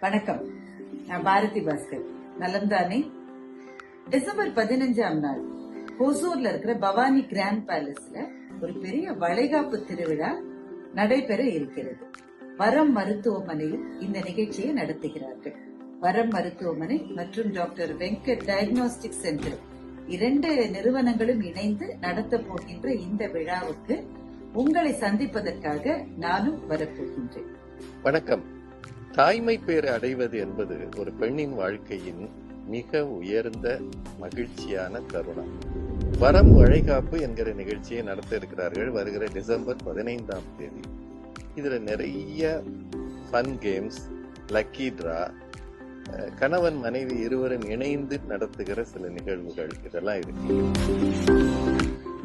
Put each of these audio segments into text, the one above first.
வணக்கம். நான் பாரதி பாஸ்கர். நலம் தானே? டிசம்பர் 15ஆம் நாள் ஹொசூர்ல இருக்கிற பவானி கிராண்ட் பேலஸ்ல ஒரு பெரிய வளைகாப்பு திருவிழா நடைபெற இருக்கிறது. வரம் மருத்துவமனையில் இந்த நிகழ்ச்சியை நடத்துகிறார்கள். வரம் மருத்துவமனை மற்றும் டாக்டர் வெங்கட் டயக்னோஸ்டிக் சென்டர் இரண்டு நிறுவனங்களும் இணைந்து நடத்த போகின்ற இந்த விழாவுக்கு உங்களை சந்திப்பதற்காக நானும் வரப்போகின்றேன். வணக்கம். தாய்மை பேறு அடைவது என்பது ஒரு பெண்ணின் வாழ்க்கையின் மிக உயர்ந்த மகிழ்ச்சியான தருணம். வரம் வளைகாப்பு என்கிற நிகழ்ச்சியை நடத்த இருக்கிறார்கள் வருகிற டிசம்பர் 15ஆம் தேதி. இதுல நிறைய ஃபன் கேம்ஸ், லக்கி டிரா, கணவன் மனைவி இருவரும் இணைந்து நடத்துகிற சில நிகழ்வுகள் இதெல்லாம் இருக்கு.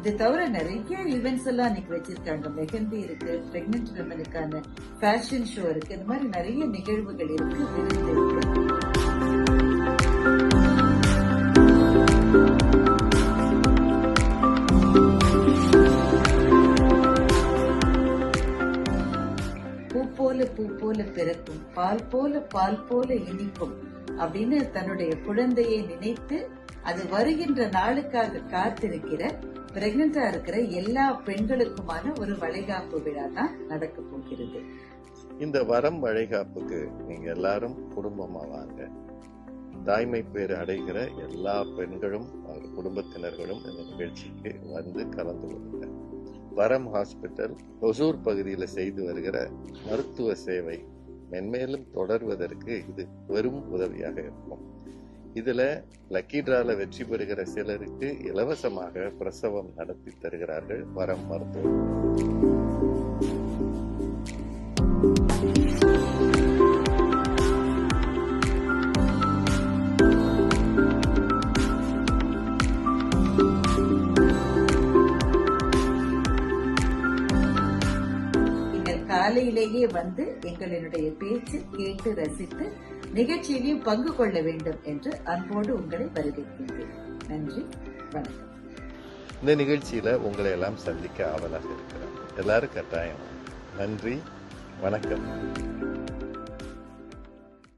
இது தவிர நிறைய ஈவெண்ட்ஸ் எல்லாம் இன்னைக்கு வச்சிருக்காங்க. மெஹந்தி இருக்கு, பிரெக்னன்ட் விமனுக்கான ஃபேஷன் ஷோ இருக்கு, இந்த மாதிரி நிறைய நிகழ்வுகள் இருக்கு, விருந்து இருக்கு. பூ போல பிறக்கும், பால் போல இனிக்கும் அப்படின்னு தன்னுடைய குழந்தையை நினைத்து அது வருகின்ற நாளுக்காக காத்திருக்கிற பிரெக்னண்டா இருக்கிற எல்லா பெண்களுக்குமான ஒரு வளைகாப்பு விழா தான் நடக்க போகிறது. இந்த வரம் வளைகாப்புக்கு நீங்க எல்லாரும் குடும்பமா வாங்க. தாய்மை பேறு அடைகிற எல்லா பெண்களும் குடும்பத்தினர்களும் இந்த நிகழ்ச்சிக்கு வந்து கலந்து கொள்ளுங்க. வரம் ஹாஸ்பிட்டல் ஒசூர் பகுதியில செய்து வருகிற மருத்துவ சேவை மென்மேலும் தொடர்வதற்கு இது பெரும் உதவியாக இருக்கும். இதுல லக்கி டிரால வெற்றி பெறுகிற சிலருக்கு இலவசமாக பிரசவம் நடத்தி தருகிறார்கள் வரம் மருத்துவம். காலையிலேயே வந்து எங்களுடைய பேச்சு கேட்டு ரசித்து நிகழ்ச்சியிலையும் பங்கு கொள்ள வேண்டும் என்று அன்போடு உங்களை வரவேற்கின்றேன். நன்றி, வணக்கம். இந்த நிகழ்ச்சியில உங்களை எல்லாம் சந்திக்க ஆவலாக இருக்கிறேன். எல்லாரும் கட்டாயம். நன்றி, வணக்கம்.